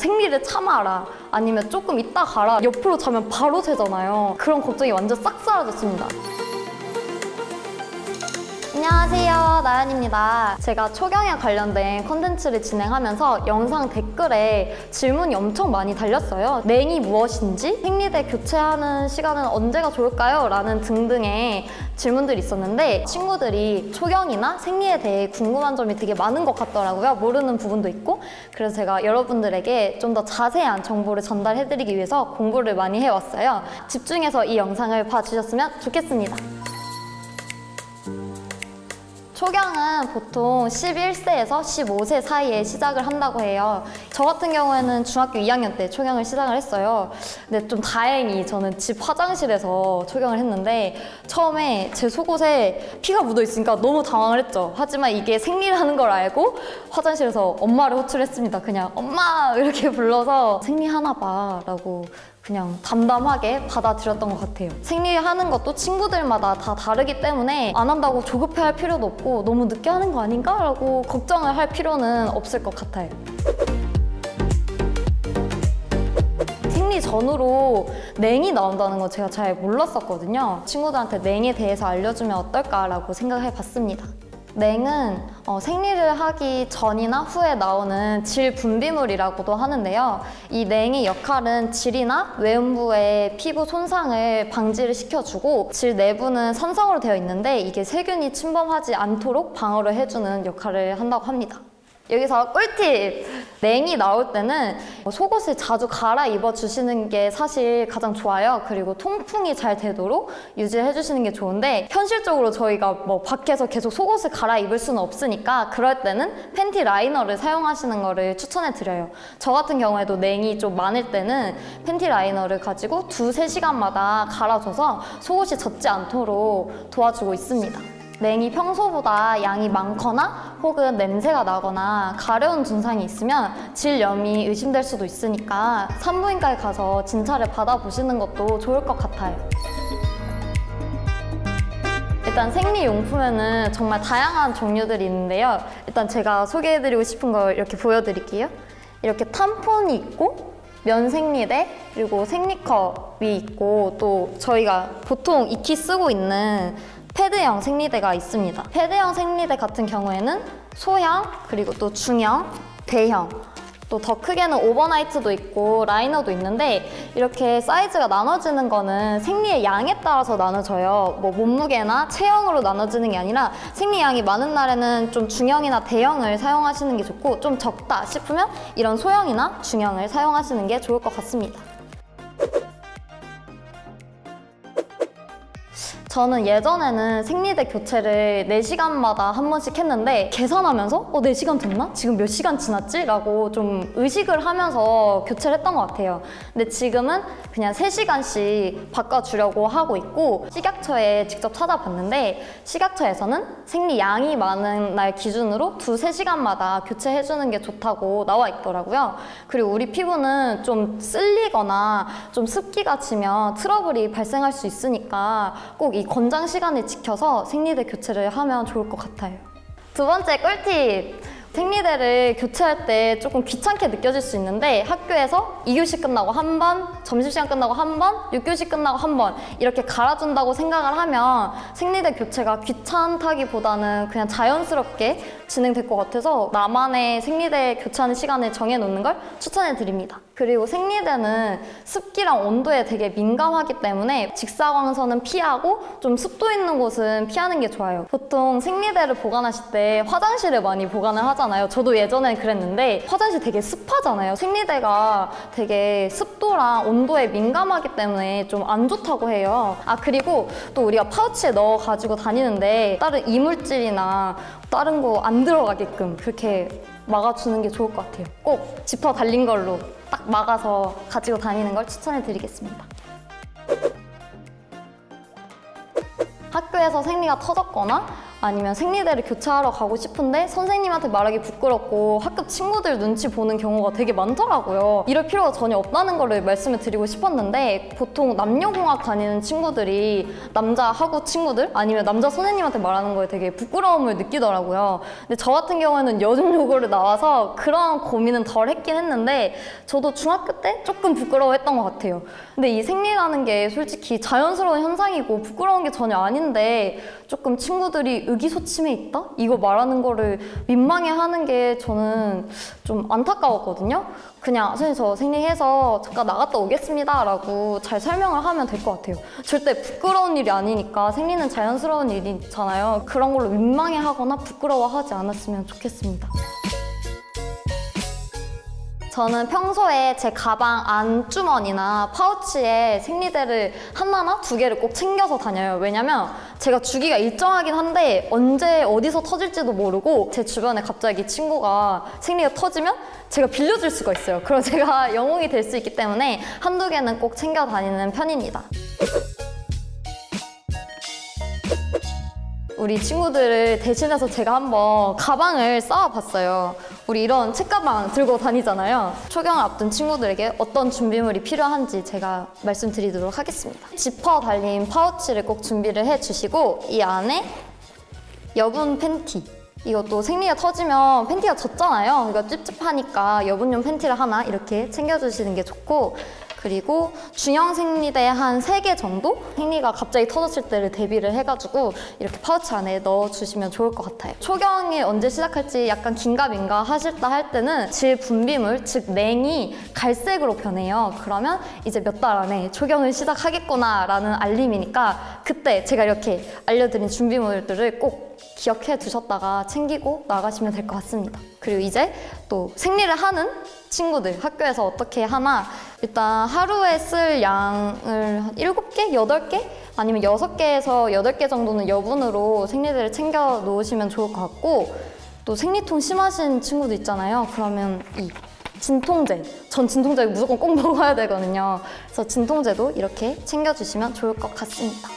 생리를 참아라 아니면 조금 이따 가라 옆으로 자면 바로 새잖아요. 그런 걱정이 완전 싹 사라졌습니다. 안녕하세요, 나연입니다. 제가 초경에 관련된 컨텐츠를 진행하면서 영상 댓글에 질문이 엄청 많이 달렸어요. 냉이 무엇인지, 생리대 교체하는 시간은 언제가 좋을까요? 라는 등등의 질문들이 있었는데 친구들이 초경이나 생리에 대해 궁금한 점이 되게 많은 것 같더라고요. 모르는 부분도 있고. 그래서 제가 여러분들에게 좀 더 자세한 정보를 전달해드리기 위해서 공부를 많이 해왔어요. 집중해서 이 영상을 봐주셨으면 좋겠습니다. 초경은 보통 11세에서 15세 사이에 시작을 한다고 해요. 저 같은 경우에는 중학교 2학년 때 초경을 시작을 했어요. 근데 좀 다행히 저는 집 화장실에서 초경을 했는데 처음에 제 속옷에 피가 묻어 있으니까 너무 당황을 했죠. 하지만 이게 생리라는 걸 알고 화장실에서 엄마를 호출했습니다. 그냥 엄마 이렇게 불러서 생리하나 봐 라고 그냥 담담하게 받아들였던 것 같아요. 생리하는 것도 친구들마다 다 다르기 때문에 안 한다고 조급해할 필요도 없고 너무 늦게 하는 거 아닌가? 라고 걱정을 할 필요는 없을 것 같아요. 생리 전후로 냉이 나온다는 거 제가 잘 몰랐었거든요. 친구들한테 냉에 대해서 알려주면 어떨까라고 생각해 봤습니다. 냉은 생리를 하기 전이나 후에 나오는 질 분비물이라고도 하는데요. 이 냉의 역할은 질이나 외음부의 피부 손상을 방지를 시켜주고 질 내부는 산성으로 되어 있는데 이게 세균이 침범하지 않도록 방어를 해주는 역할을 한다고 합니다. 여기서 꿀팁! 냉이 나올 때는 속옷을 자주 갈아입어 주시는 게 사실 가장 좋아요. 그리고 통풍이 잘 되도록 유지해 주시는 게 좋은데 현실적으로 저희가 뭐 밖에서 계속 속옷을 갈아입을 수는 없으니까 그럴 때는 팬티 라이너를 사용하시는 거를 추천해 드려요. 저 같은 경우에도 냉이 좀 많을 때는 팬티 라이너를 가지고 2~3시간마다 갈아줘서 속옷이 젖지 않도록 도와주고 있습니다. 냉이 평소보다 양이 많거나 혹은 냄새가 나거나 가려운 증상이 있으면 질염이 의심될 수도 있으니까 산부인과에 가서 진찰을 받아보시는 것도 좋을 것 같아요. 일단 생리용품에는 정말 다양한 종류들이 있는데요. 일단 제가 소개해드리고 싶은 걸 이렇게 보여드릴게요. 이렇게 탐폰이 있고 면생리대, 그리고 생리컵이 있고 또 저희가 보통 익히 쓰고 있는 패드형 생리대가 있습니다. 패드형 생리대 같은 경우에는 소형, 그리고 또 중형, 대형, 또 더 크게는 오버나이트도 있고 라이너도 있는데 이렇게 사이즈가 나눠지는 거는 생리의 양에 따라서 나눠져요. 뭐 몸무게나 체형으로 나눠지는 게 아니라 생리 양이 많은 날에는 좀 중형이나 대형을 사용하시는 게 좋고 좀 적다 싶으면 이런 소형이나 중형을 사용하시는 게 좋을 것 같습니다. 저는 예전에는 생리대 교체를 4시간마다 한 번씩 했는데 계산하면서 4시간 됐나? 지금 몇 시간 지났지? 라고 좀 의식을 하면서 교체를 했던 것 같아요. 근데 지금은 그냥 3시간씩 바꿔주려고 하고 있고 식약처에 직접 찾아봤는데 식약처에서는 생리 양이 많은 날 기준으로 2~3시간마다 교체해주는 게 좋다고 나와 있더라고요. 그리고 우리 피부는 좀 쓸리거나 좀 습기가 지면 트러블이 발생할 수 있으니까 꼭 이 권장 시간을 지켜서 생리대 교체를 하면 좋을 것 같아요. 두 번째 꿀팁! 생리대를 교체할 때 조금 귀찮게 느껴질 수 있는데 학교에서 2교시 끝나고 한 번, 점심시간 끝나고 한 번, 6교시 끝나고 한 번 이렇게 갈아준다고 생각을 하면 생리대 교체가 귀찮다기보다는 그냥 자연스럽게 진행될 것 같아서 나만의 생리대 교체하는 시간을 정해놓는 걸 추천해 드립니다. 그리고 생리대는 습기랑 온도에 되게 민감하기 때문에 직사광선은 피하고 좀 습도 있는 곳은 피하는 게 좋아요. 보통 생리대를 보관하실 때 화장실에 많이 보관을 하잖아요. 저도 예전엔 그랬는데 화장실 되게 습하잖아요. 생리대가 되게 습도랑 온도에 민감하기 때문에 좀 안 좋다고 해요. 그리고 또 우리가 파우치에 넣어 가지고 다니는데 다른 이물질이나 다른 거 안 들어가게끔 그렇게 막아주는 게 좋을 것 같아요. 꼭 지퍼 달린 걸로 딱 막아서 가지고 다니는 걸 추천해 드리겠습니다. 학교에서 생리가 터졌거나 아니면 생리대를 교체하러 가고 싶은데 선생님한테 말하기 부끄럽고 학교 친구들 눈치 보는 경우가 되게 많더라고요. 이럴 필요가 전혀 없다는 거를 말씀을 드리고 싶었는데 보통 남녀공학 다니는 친구들이 남자 학우 친구들 아니면 남자 선생님한테 말하는 거에 되게 부끄러움을 느끼더라고요. 근데 저 같은 경우에는 여중 요고를 나와서 그런 고민은 덜 했긴 했는데 저도 중학교 때 조금 부끄러워했던 것 같아요. 근데 이 생리라는 게 솔직히 자연스러운 현상이고 부끄러운 게 전혀 아닌데 조금 친구들이 의기소침해 있다? 이거 말하는 거를 민망해하는 게 저는 좀 안타까웠거든요. 그냥 선생님 저 생리해서 잠깐 나갔다 오겠습니다 라고 잘 설명을 하면 될 것 같아요. 절대 부끄러운 일이 아니니까 생리는 자연스러운 일이잖아요. 그런 걸로 민망해하거나 부끄러워하지 않았으면 좋겠습니다. 저는 평소에 제 가방 안주머니나 파우치에 생리대를 하나나 두 개를 꼭 챙겨서 다녀요. 왜냐면 제가 주기가 일정하긴 한데 언제 어디서 터질지도 모르고 제 주변에 갑자기 친구가 생리가 터지면 제가 빌려줄 수가 있어요. 그럼 제가 영웅이 될 수 있기 때문에 한두 개는 꼭 챙겨 다니는 편입니다. 우리 친구들을 대신해서 제가 한번 가방을 쌓아봤어요. 우리 이런 책가방 들고 다니잖아요. 초경을 앞둔 친구들에게 어떤 준비물이 필요한지 제가 말씀드리도록 하겠습니다. 지퍼 달린 파우치를 꼭 준비를 해주시고 이 안에 여분 팬티, 이것도 생리가 터지면 팬티가 젖잖아요. 그러니까 찝찝하니까 여분용 팬티를 하나 이렇게 챙겨주시는 게 좋고, 그리고 중형 생리대 한 3개 정도? 생리가 갑자기 터졌을 때를 대비를 해가지고 이렇게 파우치 안에 넣어주시면 좋을 것 같아요. 초경이 언제 시작할지 약간 긴가민가 하실다 할 때는 질 분비물, 즉 냉이 갈색으로 변해요. 그러면 이제 몇 달 안에 초경을 시작하겠구나 라는 알림이니까 그때 제가 이렇게 알려드린 준비물들을 꼭 기억해 두셨다가 챙기고 나가시면 될 것 같습니다. 그리고 이제 또 생리를 하는 친구들 학교에서 어떻게 하나, 일단 하루에 쓸 양을 7개? 8개? 아니면 6개에서 8개 정도는 여분으로 생리대를 챙겨 놓으시면 좋을 것 같고, 또 생리통 심하신 친구도 있잖아요. 그러면 이 진통제, 전 진통제 무조건 꼭 먹어야 되거든요. 그래서 진통제도 이렇게 챙겨주시면 좋을 것 같습니다.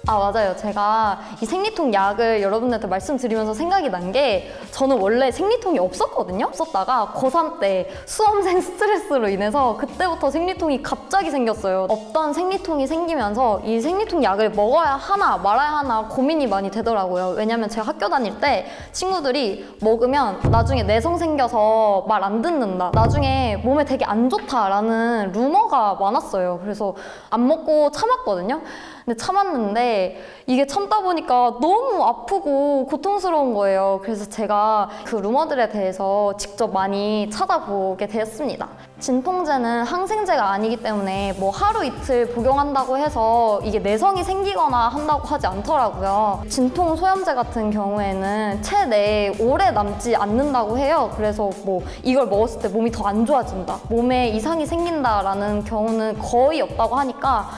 아, 맞아요. 제가 이 생리통 약을 여러분들한테 말씀드리면서 생각이 난 게, 저는 원래 생리통이 없었거든요? 없었다가 고3 때 수험생 스트레스로 인해서 그때부터 생리통이 갑자기 생겼어요. 없던 생리통이 생기면서 이 생리통 약을 먹어야 하나 말아야 하나 고민이 많이 되더라고요. 왜냐면 제가 학교 다닐 때 친구들이 먹으면 나중에 내성 생겨서 말 안 듣는다, 나중에 몸에 되게 안 좋다라는 루머가 많았어요. 그래서 안 먹고 참았거든요. 근데 참았는데 이게 참다 보니까 너무 아프고 고통스러운 거예요. 그래서 제가 그 루머들에 대해서 직접 많이 찾아보게 되었습니다. 진통제는 항생제가 아니기 때문에 뭐 하루 이틀 복용한다고 해서 이게 내성이 생기거나 한다고 하지 않더라고요. 진통 소염제 같은 경우에는 체내에 오래 남지 않는다고 해요. 그래서 뭐 이걸 먹었을 때 몸이 더 안 좋아진다, 몸에 이상이 생긴다라는 경우는 거의 없다고 하니까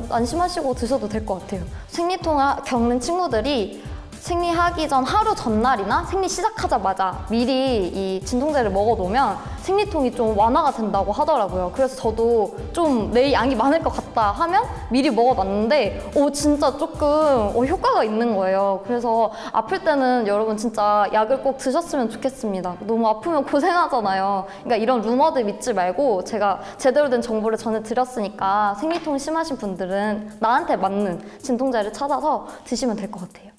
안심하시고 드셔도 될 것 같아요. 생리통을 겪는 친구들이 생리하기 전 하루 전날이나 생리 시작하자마자 미리 이 진통제를 먹어놓으면 생리통이 좀 완화가 된다고 하더라고요. 그래서 저도 좀 내 양이 많을 것 같다 하면 미리 먹어놨는데 진짜 조금 효과가 있는 거예요. 그래서 아플 때는 여러분 진짜 약을 꼭 드셨으면 좋겠습니다. 너무 아프면 고생하잖아요. 그러니까 이런 루머들 믿지 말고 제가 제대로 된 정보를 전해드렸으니까 생리통 심하신 분들은 나한테 맞는 진통제를 찾아서 드시면 될 것 같아요.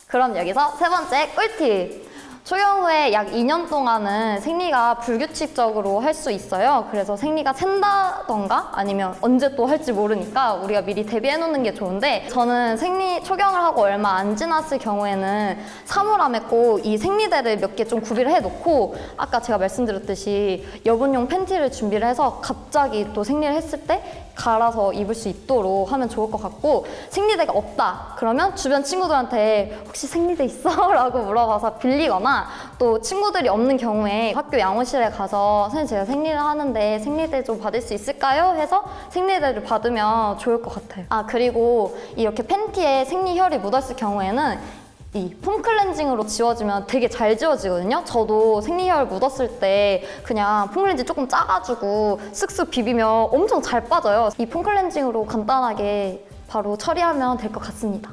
그럼 여기서 3번째 꿀팁! 초경 후에 약 2년 동안은 생리가 불규칙적으로 할 수 있어요. 그래서 생리가 샌다던가 아니면 언제 또 할지 모르니까 우리가 미리 대비해 놓는 게 좋은데, 저는 초경을 하고 얼마 안 지났을 경우에는 사물함에 꼭 이 생리대를 몇 개 좀 구비를 해 놓고, 아까 제가 말씀드렸듯이 여분용 팬티를 준비를 해서 갑자기 또 생리를 했을 때 갈아서 입을 수 있도록 하면 좋을 것 같고, 생리대가 없다 그러면 주변 친구들한테 혹시 생리대 있어? 라고 물어봐서 빌리거나, 또 친구들이 없는 경우에 학교 양호실에 가서 선생님 제가 생리를 하는데 생리대 좀 받을 수 있을까요? 해서 생리대를 받으면 좋을 것 같아요. 그리고 이렇게 팬티에 생리혈이 묻었을 경우에는 이 폼 클렌징으로 지워지면 되게 잘 지워지거든요. 저도 생리혈 묻었을 때 그냥 폼 클렌징 조금 짜가지고 쓱쓱 비비면 엄청 잘 빠져요. 이 폼 클렌징으로 간단하게 바로 처리하면 될 것 같습니다.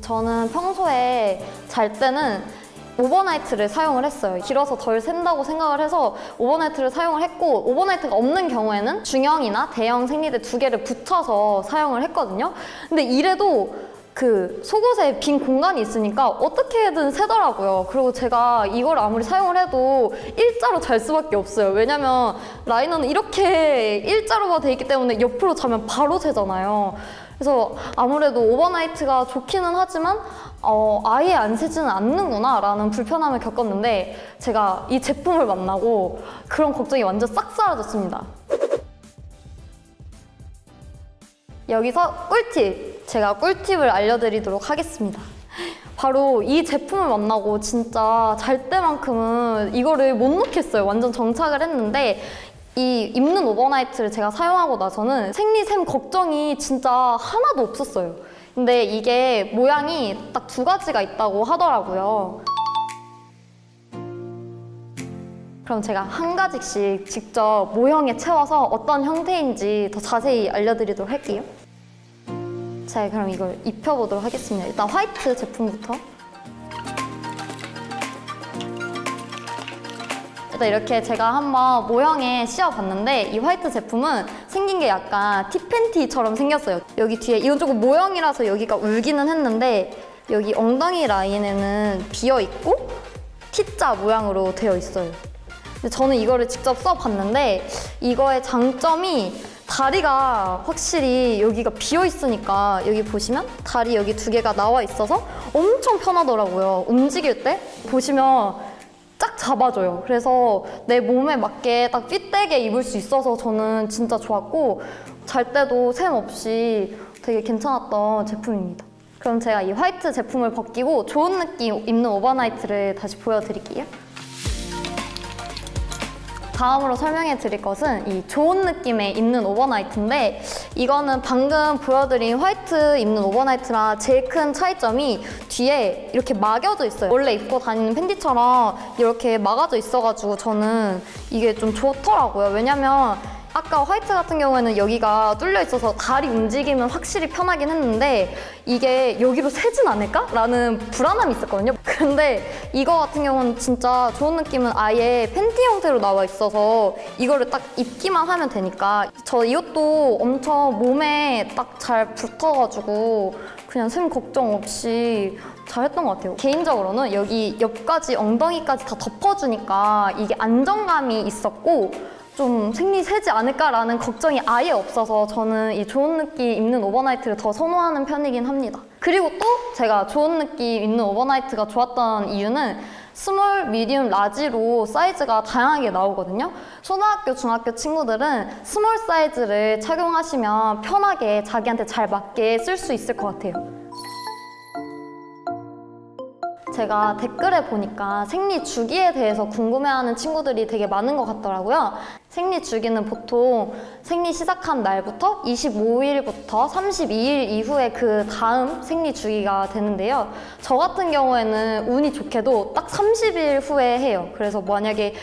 저는 평소에 잘 때는 오버나이트를 사용을 했어요. 길어서 덜 샌다고 생각을 해서 오버나이트를 사용을 했고, 오버나이트가 없는 경우에는 중형이나 대형 생리대 2개를 붙여서 사용을 했거든요. 근데 이래도 그 속옷에 빈 공간이 있으니까 어떻게든 새더라고요. 그리고 제가 이걸 아무리 사용을 해도 일자로 잘 수밖에 없어요. 왜냐면 라이너는 이렇게 일자로가 돼 있기 때문에 옆으로 자면 바로 새잖아요. 그래서 아무래도 오버나이트가 좋기는 하지만 아예 안 새지는 않는구나 라는 불편함을 겪었는데, 제가 이 제품을 만나고 그런 걱정이 완전 싹 사라졌습니다. 여기서 꿀팁! 제가 꿀팁을 알려드리도록 하겠습니다. 바로 이 제품을 만나고 진짜 잘 때만큼은 이거를 못 놓겠어요. 완전 정착을 했는데, 이 입는 오버나이트를 제가 사용하고 나서는 생리샘 걱정이 진짜 하나도 없었어요. 근데 이게 모양이 딱 2가지가 있다고 하더라고요. 그럼 제가 한 가지씩 직접 모형에 채워서 어떤 형태인지 더 자세히 알려드리도록 할게요. 자, 그럼 이걸 입혀보도록 하겠습니다. 일단 화이트 제품부터. 일단 이렇게 제가 한번 모형에 씌워봤는데, 이 화이트 제품은 생긴 게 약간 티팬티처럼 생겼어요. 여기 뒤에, 이건 조금 모형이라서 여기가 울기는 했는데, 여기 엉덩이 라인에는 비어있고 T자 모양으로 되어 있어요. 근데 저는 이거를 직접 써봤는데, 이거의 장점이 다리가 확실히 여기가 비어있으니까, 여기 보시면 다리 여기 2개가 나와 있어서 엄청 편하더라고요. 움직일 때 보시면 딱 잡아줘요. 그래서 내 몸에 맞게 딱 핏되게 입을 수 있어서 저는 진짜 좋았고, 잘 때도 샘 없이 되게 괜찮았던 제품입니다. 그럼 제가 이 화이트 제품을 벗기고 좋은 느낌 입는 오버나이트를 다시 보여드릴게요. 다음으로 설명해 드릴 것은 이 좋은 느낌의 입는 오버나이트인데, 이거는 방금 보여드린 화이트 입는 오버나이트랑 제일 큰 차이점이 뒤에 이렇게 막여져 있어요. 원래 입고 다니는 팬티처럼 이렇게 막아져 있어가지고 저는 이게 좀 좋더라고요. 왜냐면 아까 화이트 같은 경우에는 여기가 뚫려 있어서 다리 움직이면 확실히 편하긴 했는데, 이게 여기로 새진 않을까? 라는 불안함이 있었거든요. 근데 이거 같은 경우는 진짜 좋은 느낌은 아예 팬티 형태로 나와 있어서 이거를 딱 입기만 하면 되니까, 저 이것도 엄청 몸에 딱 잘 붙어가지고 그냥 샘 걱정 없이 잘했던 것 같아요. 개인적으로는 여기 옆까지 엉덩이까지 다 덮어주니까 이게 안정감이 있었고, 좀 생리 새지 않을까라는 걱정이 아예 없어서 저는 이 좋은 느낌 입는 오버나이트를 더 선호하는 편이긴 합니다. 그리고 또 제가 좋은 느낌 입는 오버나이트가 좋았던 이유는 스몰, 미디움, 라지로 사이즈가 다양하게 나오거든요. 초등학교, 중학교 친구들은 스몰 사이즈를 착용하시면 편하게 자기한테 잘 맞게 쓸 수 있을 것 같아요. 제가 댓글에 보니까 생리 주기에 대해서 궁금해하는 친구들이 되게 많은 것 같더라고요. 생리 주기는 보통 생리 시작한 날부터 25일부터 32일 이후에 그 다음 생리 주기가 되는데요. 저 같은 경우에는 운이 좋게도 딱 30일 후에 해요. 그래서 만약에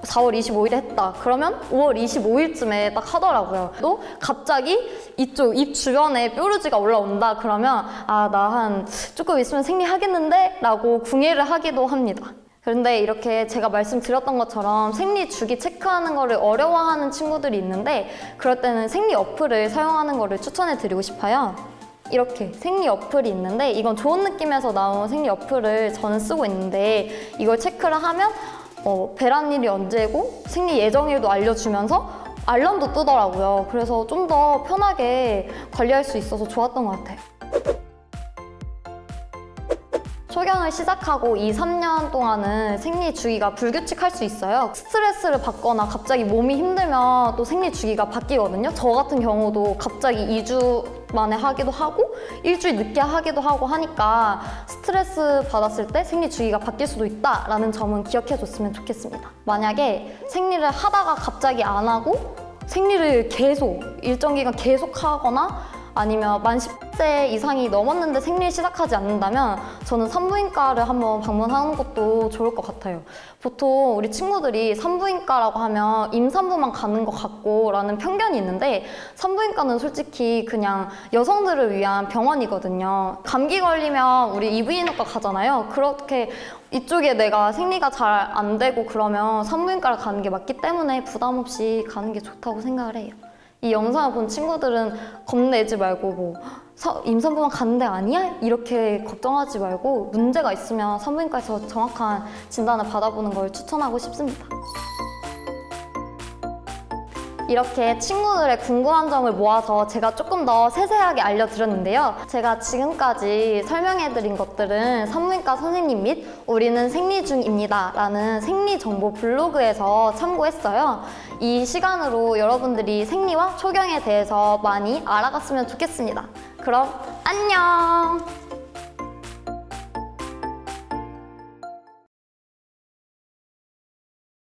4월 25일에 했다 그러면 5월 25일쯤에 딱 하더라고요. 또 갑자기 이쪽 입 주변에 뾰루지가 올라온다 그러면 아, 나 한 조금 있으면 생리하겠는데? 라고 궁예를 하기도 합니다. 그런데 이렇게 제가 말씀드렸던 것처럼 생리 주기 체크하는 거를 어려워하는 친구들이 있는데, 그럴 때는 생리 어플을 사용하는 거를 추천해 드리고 싶어요. 이렇게 생리 어플이 있는데, 이건 좋은 느낌에서 나온 생리 어플을 저는 쓰고 있는데, 이걸 체크를 하면 배란일이 언제고 생리 예정일도 알려주면서 알람도 뜨더라고요. 그래서 좀 더 편하게 관리할 수 있어서 좋았던 것 같아요. 초경을 시작하고 2, 3년 동안은 생리 주기가 불규칙할 수 있어요. 스트레스를 받거나 갑자기 몸이 힘들면 또 생리 주기가 바뀌거든요. 저 같은 경우도 갑자기 2주 만에 하기도 하고 일주일 늦게 하기도 하고 하니까 스트레스 받았을 때 생리 주기가 바뀔 수도 있다라는 점은 기억해줬으면 좋겠습니다. 만약에 생리를 하다가 갑자기 안 하고 생리를 계속 일정 기간 계속 하거나 아니면 만 10세 이상이 넘었는데 생리를 시작하지 않는다면 저는 산부인과를 한번 방문하는 것도 좋을 것 같아요. 보통 우리 친구들이 산부인과라고 하면 임산부만 가는 것 같고 라는 편견이 있는데 산부인과는 솔직히 그냥 여성들을 위한 병원이거든요. 감기 걸리면 우리 이브인후과 가잖아요. 그렇게 이쪽에 내가 생리가 잘 안 되고 그러면 산부인과를 가는 게 맞기 때문에 부담 없이 가는 게 좋다고 생각을 해요. 이 영상을 본 친구들은 겁내지 말고 뭐 임산부만 가는 데 아니야? 이렇게 걱정하지 말고 문제가 있으면 산부인과에서 정확한 진단을 받아보는 걸 추천하고 싶습니다. 이렇게 친구들의 궁금한 점을 모아서 제가 조금 더 세세하게 알려드렸는데요. 제가 지금까지 설명해드린 것들은 산부인과 선생님 및 우리는 생리 중입니다 라는 생리정보 블로그에서 참고했어요. 이 시간으로 여러분들이 생리와 초경에 대해서 많이 알아갔으면 좋겠습니다. 그럼 안녕!